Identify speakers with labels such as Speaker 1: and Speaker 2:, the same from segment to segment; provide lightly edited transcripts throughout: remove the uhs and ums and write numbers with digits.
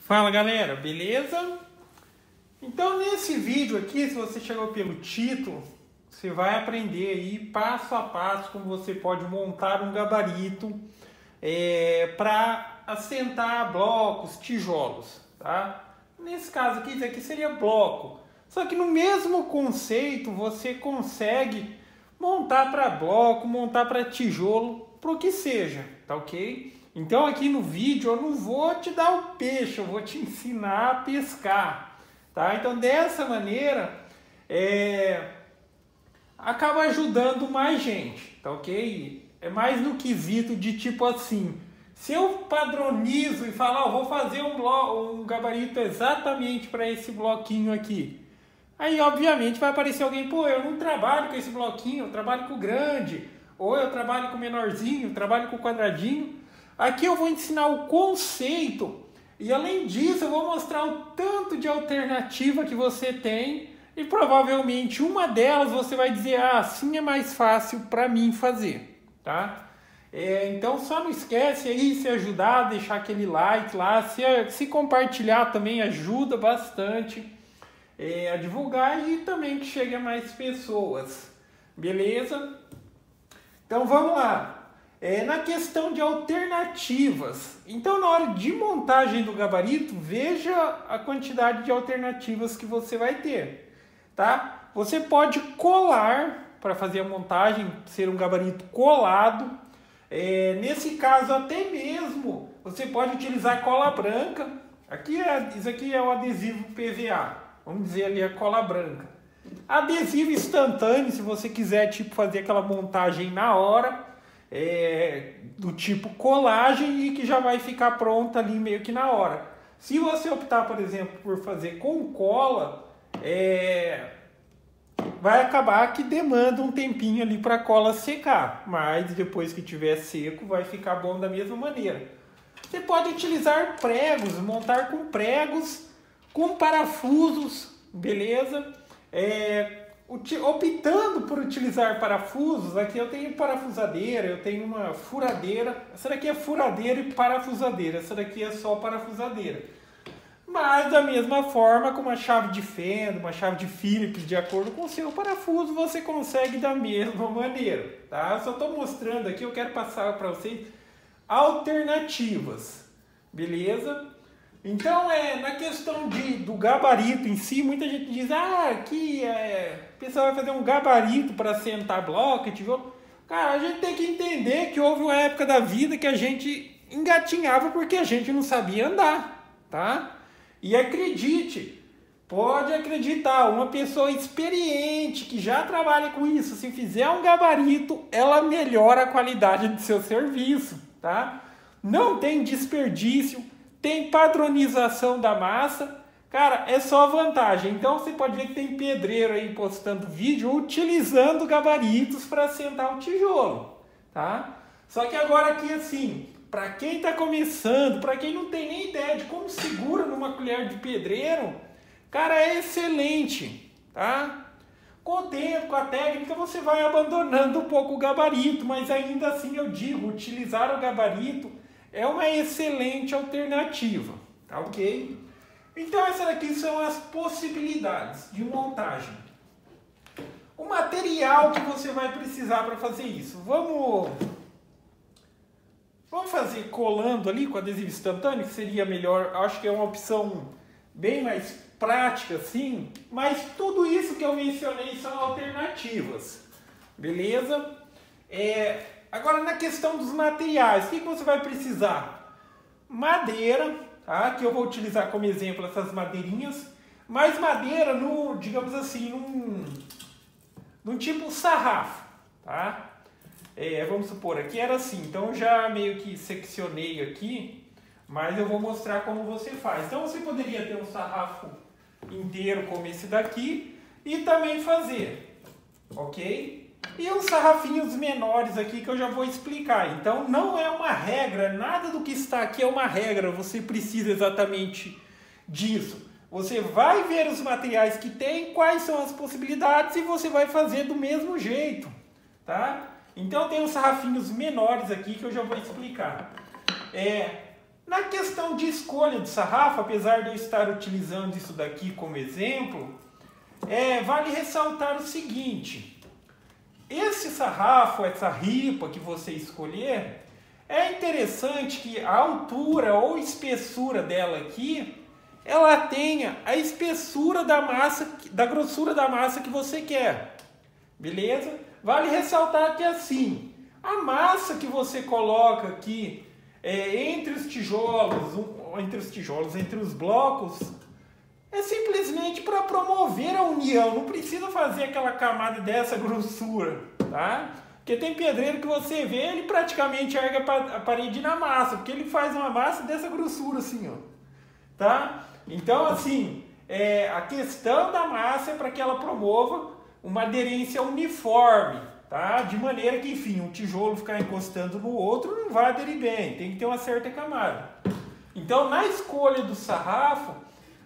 Speaker 1: Fala galera, beleza? Então nesse vídeo aqui, se você chegou pelo título, você vai aprender aí passo a passo como você pode montar um gabarito para assentar blocos, tijolos, tá? Nesse caso aqui, isso aqui seria bloco. Só que no mesmo conceito você consegue montar para bloco, montar para tijolo, para o que seja, tá ok? Então aqui no vídeo eu não vou te dar o peixe, eu vou te ensinar a pescar, tá? Então dessa maneira acaba ajudando mais gente, tá ok? É mais no quesito de tipo assim, se eu padronizo e falar, vou fazer um gabarito exatamente para esse bloquinho aqui, aí obviamente vai aparecer alguém, pô, eu não trabalho com esse bloquinho, eu trabalho com o grande, ou eu trabalho com o menorzinho, eu trabalho com o quadradinho. Aqui eu vou ensinar o conceito e além disso eu vou mostrar o tanto de alternativa que você tem e provavelmente uma delas você vai dizer, ah, assim é mais fácil para mim fazer, tá? Então só não esquece aí se ajudar, deixar aquele like lá, se compartilhar também ajuda bastante a divulgar e também que chegue a mais pessoas, beleza? Então vamos lá. Na questão de alternativas, então na hora de montagem do gabarito, veja a quantidade de alternativas que você vai ter, tá? Você pode colar para fazer a montagem, ser um gabarito colado. Nesse caso até mesmo você pode utilizar cola branca. Isso aqui é o adesivo PVA, vamos dizer ali a cola branca. Adesivo instantâneo, se você quiser tipo fazer aquela montagem na hora. Do tipo colagem e que já vai ficar pronta ali meio que na hora. Se você optar, por exemplo, por fazer com cola, vai acabar que demanda um tempinho ali para a cola secar, mas depois que tiver seco vai ficar bom da mesma maneira. Você pode utilizar pregos, montar com pregos, com parafusos, beleza? Optando por utilizar parafusos, aqui eu tenho parafusadeira, eu tenho uma furadeira. Essa daqui é furadeira e parafusadeira, essa daqui é só parafusadeira. Mas da mesma forma, com uma chave de fenda, uma chave de Phillips, de acordo com o seu parafuso, você consegue da mesma maneira, tá? Só estou mostrando aqui, eu quero passar para vocês alternativas, beleza? Então, na questão do gabarito em si, muita gente diz, aqui o pessoal vai fazer um gabarito para assentar bloco, tijolo. Cara, a gente tem que entender que houve uma época da vida que a gente engatinhava porque a gente não sabia andar, tá? E acredite, pode acreditar, uma pessoa experiente que já trabalha com isso, se fizer um gabarito, ela melhora a qualidade do seu serviço, tá? Não tem desperdício. Tem padronização da massa, cara, é só vantagem. Então você pode ver que tem pedreiro aí postando vídeo utilizando gabaritos para assentar o tijolo, tá? Só que agora aqui assim, para quem está começando, para quem não tem nem ideia de como segura numa colher de pedreiro, cara, é excelente, tá? Com o tempo, com a técnica, você vai abandonando um pouco o gabarito, mas ainda assim eu digo, utilizar o gabarito é uma excelente alternativa, tá ok? Então essas aqui são as possibilidades de montagem. O material que você vai precisar para fazer isso. Vamos fazer colando ali com adesivo instantâneo, que seria melhor. Acho que é uma opção bem mais prática, assim. Mas tudo isso que eu mencionei são alternativas, beleza? Agora, na questão dos materiais, o que você vai precisar? Madeira, tá? Que eu vou utilizar como exemplo essas madeirinhas, mas madeira, digamos assim, num tipo sarrafo, tá? Vamos supor, aqui era assim, então eu já meio que seccionei aqui, mas eu vou mostrar como você faz. Então você poderia ter um sarrafo inteiro como esse daqui e também fazer, ok? E uns sarrafinhos menores aqui que eu já vou explicar. Então não é uma regra, nada do que está aqui é uma regra, você precisa exatamente disso. Você vai ver os materiais que tem, quais são as possibilidades e você vai fazer do mesmo jeito, tá? Então tem uns sarrafinhos menores aqui que eu já vou explicar. Na questão de escolha de sarrafo, apesar de eu estar utilizando isso daqui como exemplo, vale ressaltar o seguinte: esse sarrafo, essa ripa que você escolher, é interessante que a altura ou espessura dela aqui, ela tenha a espessura da massa, da grossura da massa que você quer. Beleza? Vale ressaltar que assim, a massa que você coloca aqui entre os tijolos, entre os blocos, é simplesmente para promover a união. Não precisa fazer aquela camada dessa grossura, tá? Porque tem pedreiro que você vê, ele praticamente ergue a parede na massa, porque ele faz uma massa dessa grossura assim, ó, tá? Então, assim, a questão da massa é para que ela promova uma aderência uniforme, tá? De maneira que, enfim, um tijolo ficar encostando no outro não vai aderir bem, tem que ter uma certa camada. Então, na escolha do sarrafo,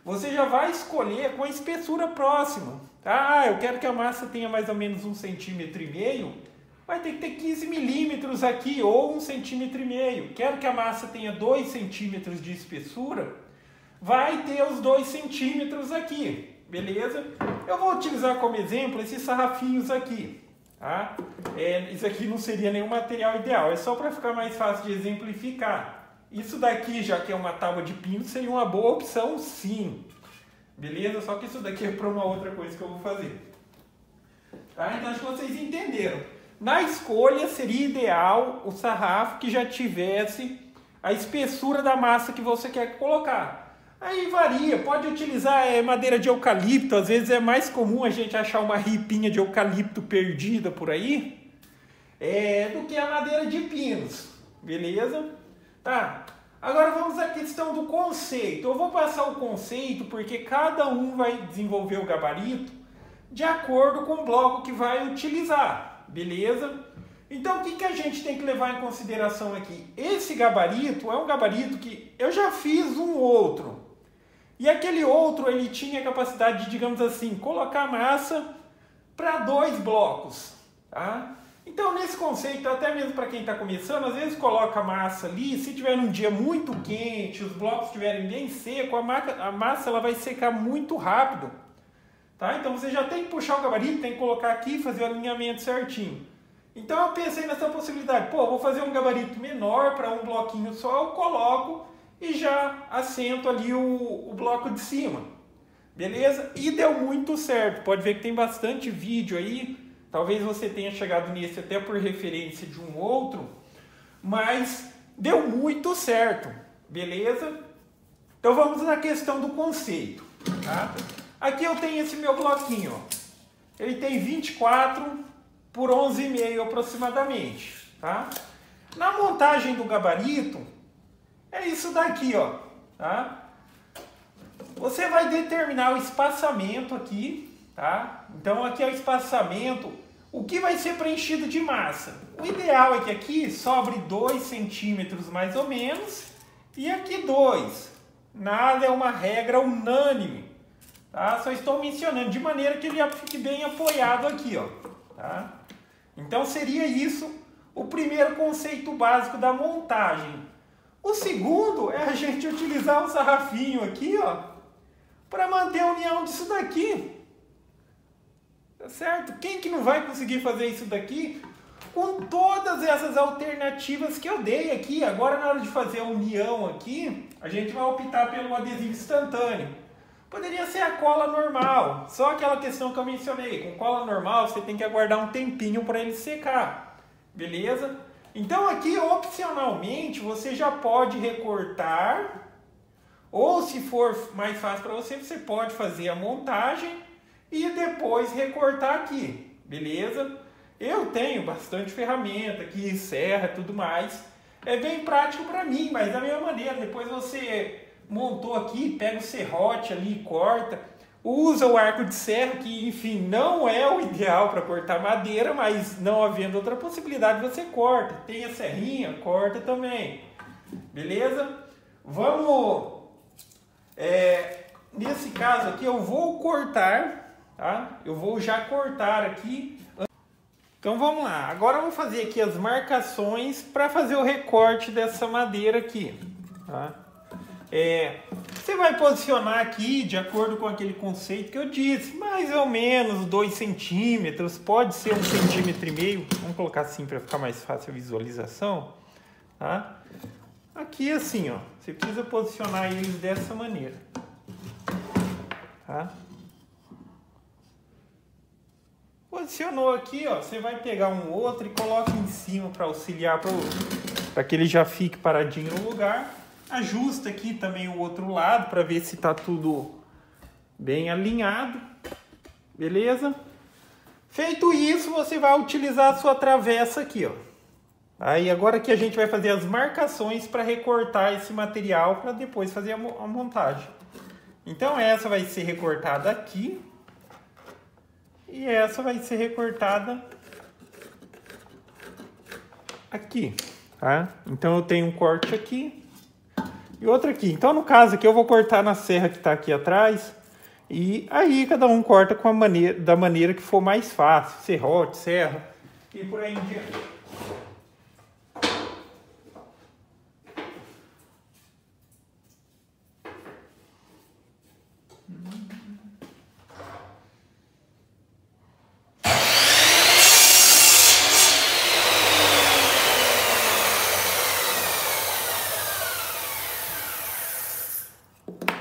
Speaker 1: você já vai escolher com a espessura próxima. Ah, eu quero que a massa tenha mais ou menos 1,5 cm, vai ter que ter 15 milímetros aqui, ou 1,5 cm. Quero que a massa tenha 2 centímetros de espessura, vai ter os 2 centímetros aqui, beleza? Eu vou utilizar como exemplo esses sarrafinhos aqui, tá? Isso aqui não seria nenhum material ideal, é só para ficar mais fácil de exemplificar. Isso daqui, já que é uma tábua de pino, seria uma boa opção sim, beleza? Só que isso daqui é para uma outra coisa que eu vou fazer. Tá? Então acho que vocês entenderam. Na escolha seria ideal o sarrafo que já tivesse a espessura da massa que você quer colocar. Aí varia, pode utilizar madeira de eucalipto, às vezes é mais comum a gente achar uma ripinha de eucalipto perdida por aí, do que a madeira de pinos, beleza? Tá, agora vamos à questão do conceito. Eu vou passar o conceito porque cada um vai desenvolver o gabarito de acordo com o bloco que vai utilizar, beleza? Então o que a gente tem que levar em consideração aqui? Esse gabarito é um gabarito que eu já fiz um outro. E aquele outro, ele tinha a capacidade de, digamos assim, colocar massa para 2 blocos, tá? Então, nesse conceito, até mesmo para quem está começando, às vezes coloca a massa ali, se tiver um dia muito quente, os blocos estiverem bem secos, a massa ela vai secar muito rápido, tá? Então, você já tem que puxar o gabarito, tem que colocar aqui e fazer o alinhamento certinho. Então, eu pensei nessa possibilidade. Pô, vou fazer um gabarito menor para um bloquinho só, eu coloco e já assento ali o bloco de cima, beleza? E deu muito certo, pode ver que tem bastante vídeo aí, talvez você tenha chegado nesse até por referência de um outro, mas deu muito certo, beleza? Então vamos na questão do conceito, tá? Aqui eu tenho esse meu bloquinho, ó. Ele tem 24 por 11,5 aproximadamente, tá? Na montagem do gabarito, é isso daqui, ó, tá? Você vai determinar o espaçamento aqui, tá? Então aqui é o espaçamento, o que vai ser preenchido de massa. O ideal é que aqui sobre 2 centímetros mais ou menos e aqui 2. Nada é uma regra unânime, tá? Só estou mencionando de maneira que ele fique bem apoiado aqui, ó, tá? Então seria isso o primeiro conceito básico da montagem. O segundo é a gente utilizar o sarrafinho aqui, ó, para manter a união disso daqui. Tá certo? Quem que não vai conseguir fazer isso daqui com todas essas alternativas que eu dei aqui? Agora, na hora de fazer a união aqui, a gente vai optar pelo adesivo instantâneo. Poderia ser a cola normal, só aquela questão que eu mencionei. Com cola normal, você tem que aguardar um tempinho para ele secar, beleza? Então aqui, opcionalmente, você já pode recortar, ou se for mais fácil para você, você pode fazer a montagem e depois recortar aqui, beleza? Eu tenho bastante ferramenta aqui, serra e tudo mais, é bem prático para mim, mas da mesma maneira, depois você montou aqui, pega o serrote ali e corta, usa o arco de serra, que enfim, não é o ideal para cortar madeira, mas não havendo outra possibilidade, você corta. Tem a serrinha, corta também. Beleza? Vamos... nesse caso aqui eu vou cortar, tá? Eu vou já cortar aqui. Então vamos lá. Agora eu vou fazer aqui as marcações para fazer o recorte dessa madeira aqui. tá? Você vai posicionar aqui de acordo com aquele conceito que eu disse, mais ou menos 2 centímetros, pode ser 1,5 centímetros. Vamos colocar assim para ficar mais fácil a visualização, tá? Aqui assim, ó, você precisa posicionar eles dessa maneira, tá? Posicionou aqui, ó, você vai pegar um outro e coloca em cima para auxiliar para que ele já fique paradinho no lugar. Ajusta aqui também o outro lado para ver se está tudo bem alinhado, beleza? Feito isso, você vai utilizar a sua travessa aqui, ó. Aí agora que a gente vai fazer as marcações para recortar esse material para depois fazer a montagem. Então essa vai ser recortada aqui e essa vai ser recortada aqui, tá? Então eu tenho um corte aqui e outro aqui. Então, no caso aqui, eu vou cortar na serra que está aqui atrás. E aí, cada um corta da maneira que for mais fácil. Serrote, serra e por aí em diante.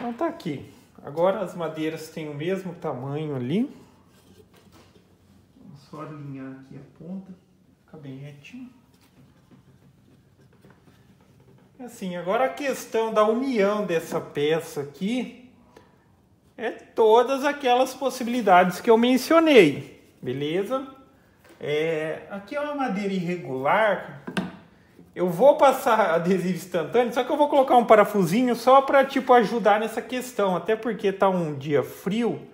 Speaker 1: Então tá aqui. Agora as madeiras têm o mesmo tamanho ali. Vou só alinhar aqui a ponta, ficar bem retinho. Assim, agora a questão da união dessa peça aqui é todas aquelas possibilidades que eu mencionei, beleza? Aqui é uma madeira irregular. Eu vou passar adesivo instantâneo, só que eu vou colocar um parafusinho só para tipo ajudar nessa questão, até porque tá um dia frio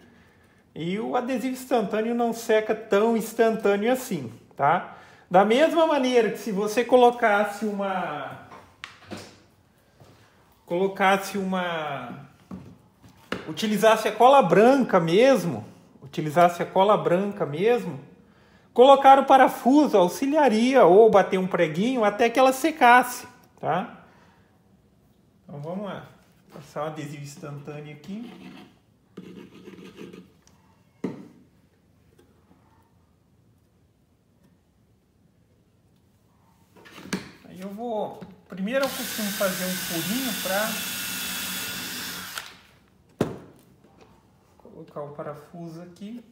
Speaker 1: e o adesivo instantâneo não seca tão instantâneo assim, tá? Da mesma maneira que se você utilizasse a cola branca mesmo, colocar o parafuso auxiliaria ou bater um preguinho até que ela secasse, tá? Então vamos lá. Passar um adesivo instantâneo aqui. Aí eu vou... Primeiro eu costumo fazer um furinho para colocar o parafuso aqui.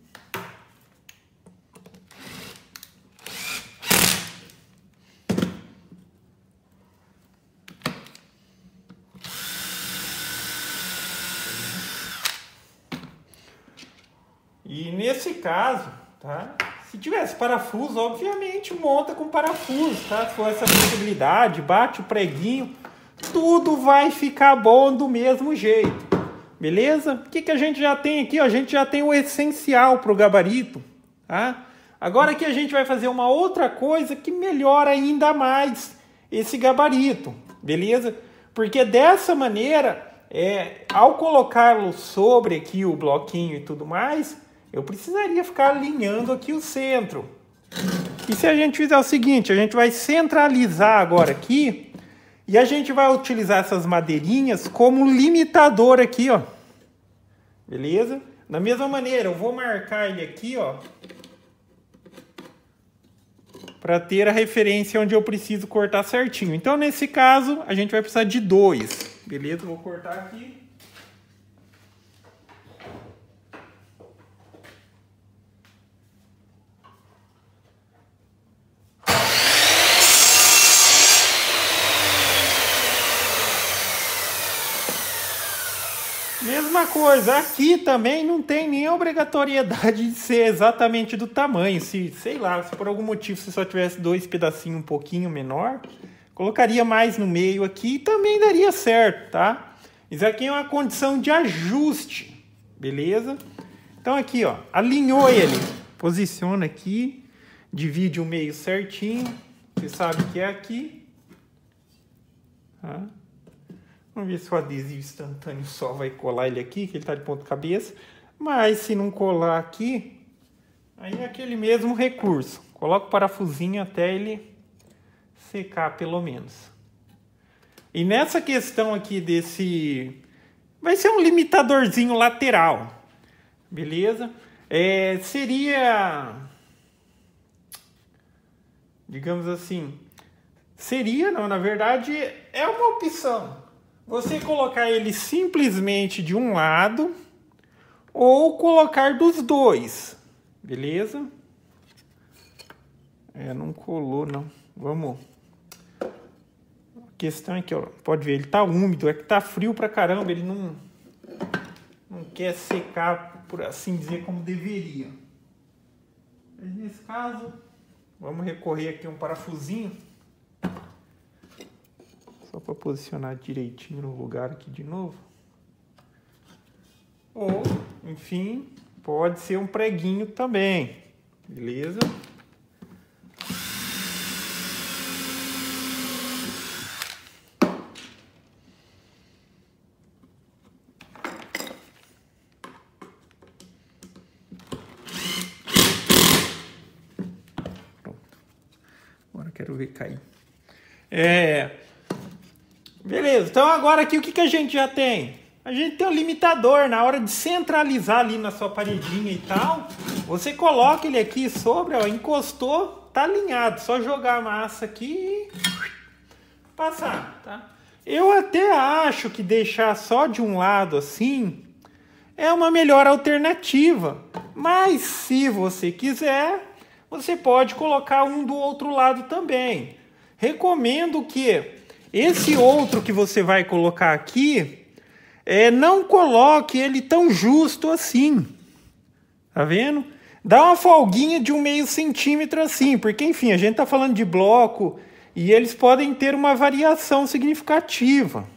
Speaker 1: E nesse caso, tá? Se tivesse parafuso, obviamente monta com parafuso, tá? Se for essa possibilidade, bate o preguinho, tudo vai ficar bom do mesmo jeito, beleza? O que a gente já tem aqui? Ó, a gente já tem o essencial para o gabarito, tá? Agora que a gente vai fazer uma outra coisa que melhora ainda mais esse gabarito, beleza? Porque dessa maneira, ao colocá-lo sobre aqui o bloquinho e tudo mais, eu precisaria ficar alinhando aqui o centro. E se a gente fizer o seguinte, a gente vai centralizar agora aqui e a gente vai utilizar essas madeirinhas como limitador aqui, ó. Beleza? Da mesma maneira, eu vou marcar ele aqui, ó, para ter a referência onde eu preciso cortar certinho. Então, nesse caso, a gente vai precisar de 2. Beleza? Vou cortar aqui. Mesma coisa, aqui também não tem nem obrigatoriedade de ser exatamente do tamanho. Se, sei lá, se por algum motivo você só tivesse 2 pedacinhos um pouquinho menor, colocaria mais no meio aqui e também daria certo, tá? Isso aqui é uma condição de ajuste, beleza? Então aqui, ó, alinhou ele, posiciona aqui, divide o meio certinho, você sabe que é aqui, tá? Vamos ver se o adesivo instantâneo só vai colar ele aqui, que ele está de ponta cabeça. Mas se não colar aqui, aí é aquele mesmo recurso. Coloca o parafusinho até ele secar pelo menos. E nessa questão aqui desse... vai ser um limitadorzinho lateral, beleza? Seria... digamos assim... seria, não, na verdade, é uma opção. Você colocar ele simplesmente de um lado ou colocar dos dois, beleza? Não colou, não. Vamos... a questão é que, ó, pode ver, ele tá úmido, é que tá frio pra caramba, ele não quer secar, por assim dizer, como deveria. Mas nesse caso, vamos recorrer aqui a um parafusinho. Só para posicionar direitinho no lugar aqui de novo. Ou, enfim, pode ser um preguinho também, beleza? Quero ver cair. Beleza, então agora aqui o que a gente já tem? A gente tem um limitador. Na hora de centralizar ali na sua paredinha e tal, você coloca ele aqui sobre, ó, encostou, tá alinhado. Só jogar a massa aqui e passar, tá? Eu até acho que deixar só de um lado assim é uma melhor alternativa. Mas se você quiser, você pode colocar um do outro lado também. Recomendo que esse outro que você vai colocar aqui, não coloque ele tão justo assim. Tá vendo? Dá uma folguinha de 0,5 centímetro assim, porque enfim, a gente tá falando de bloco e eles podem ter uma variação significativa.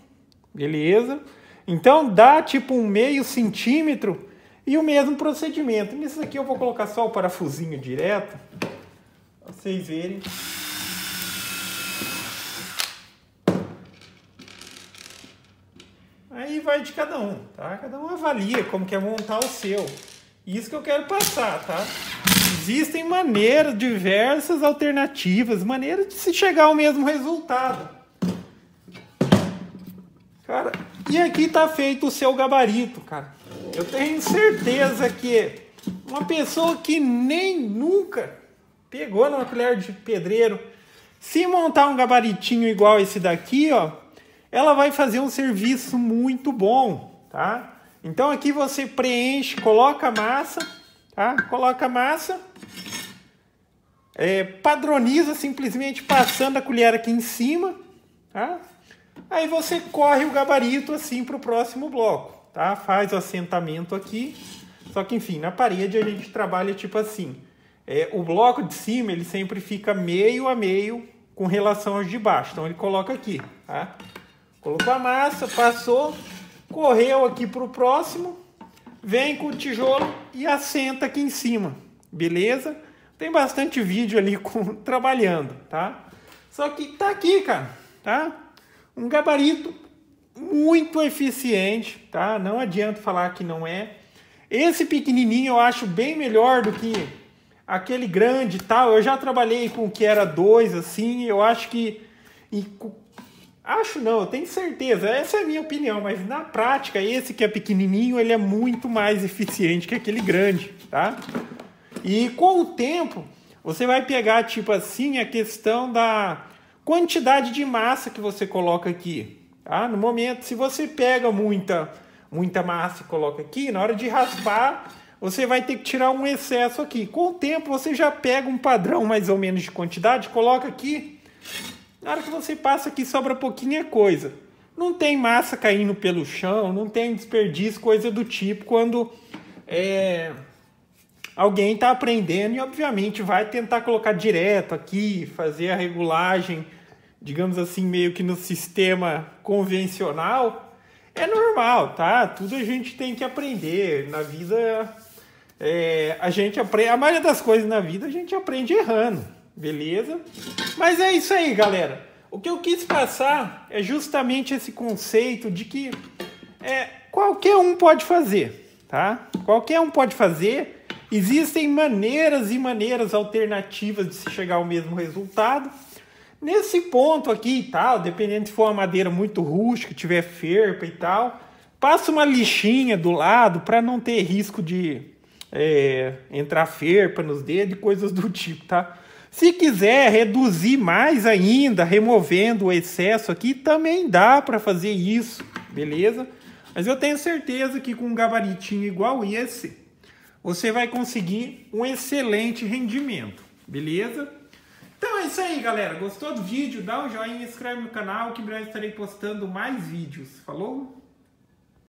Speaker 1: Beleza? Então dá tipo 0,5 centímetro. E o mesmo procedimento. Nisso aqui eu vou colocar só o parafusinho direto, para vocês verem. Aí vai de cada um, tá? Cada um avalia como quer montar o seu. Isso que eu quero passar, tá? Existem maneiras, diversas alternativas, maneiras de se chegar ao mesmo resultado. Cara, e aqui tá feito o seu gabarito, cara. Eu tenho certeza que uma pessoa que nem nunca pegou numa colher de pedreiro, se montar um gabaritinho igual esse daqui, ó, ela vai fazer um serviço muito bom, tá? Então aqui você preenche, coloca a massa, tá? Coloca a massa, padroniza simplesmente passando a colher aqui em cima, tá? Aí você corre o gabarito assim para o próximo bloco. Tá? Faz o assentamento aqui, só que enfim, na parede a gente trabalha tipo assim, o bloco de cima ele sempre fica meio a meio com relação aos de baixo, então ele coloca aqui, tá? Colocou a massa, passou, correu aqui para o próximo, vem com o tijolo e assenta aqui em cima, beleza? Tem bastante vídeo ali trabalhando, tá? Só que tá aqui, cara, tá? Um gabarito muito eficiente, tá? Não adianta falar que não é. Esse pequenininho eu acho bem melhor do que aquele grande e tal. Eu já trabalhei com o que era 2, assim. Eu acho que... acho não, eu tenho certeza. Essa é a minha opinião. Mas na prática, esse que é pequenininho, ele é muito mais eficiente que aquele grande, tá? E com o tempo, você vai pegar, tipo assim, a questão da quantidade de massa que você coloca aqui. Tá? No momento, se você pega muita massa e coloca aqui, na hora de raspar, você vai ter que tirar um excesso aqui. Com o tempo, você já pega um padrão mais ou menos de quantidade, coloca aqui. Na hora que você passa aqui, sobra pouquinha coisa. Não tem massa caindo pelo chão, não tem desperdício, coisa do tipo, quando alguém está aprendendo e, obviamente, vai tentar colocar direto aqui, fazer a regulagem, digamos assim, meio que no sistema convencional, é normal, tá? Tudo a gente tem que aprender. Na vida, a gente aprende... A maioria das coisas na vida a gente aprende errando, beleza? Mas é isso aí, galera. O que eu quis passar é justamente esse conceito de que qualquer um pode fazer, tá? Qualquer um pode fazer. Existem maneiras e maneiras alternativas de se chegar ao mesmo resultado. Nesse ponto aqui e tal, dependendo se for uma madeira muito rústica, tiver ferpa e tal, passa uma lixinha do lado para não ter risco de entrar ferpa nos dedos e coisas do tipo, tá? Se quiser reduzir mais ainda, removendo o excesso aqui, também dá para fazer isso, beleza? Mas eu tenho certeza que com um gabaritinho igual esse, você vai conseguir um excelente rendimento, beleza? Então é isso aí, galera. Gostou do vídeo? Dá um joinha, inscreve no canal que em breve estarei postando mais vídeos. Falou?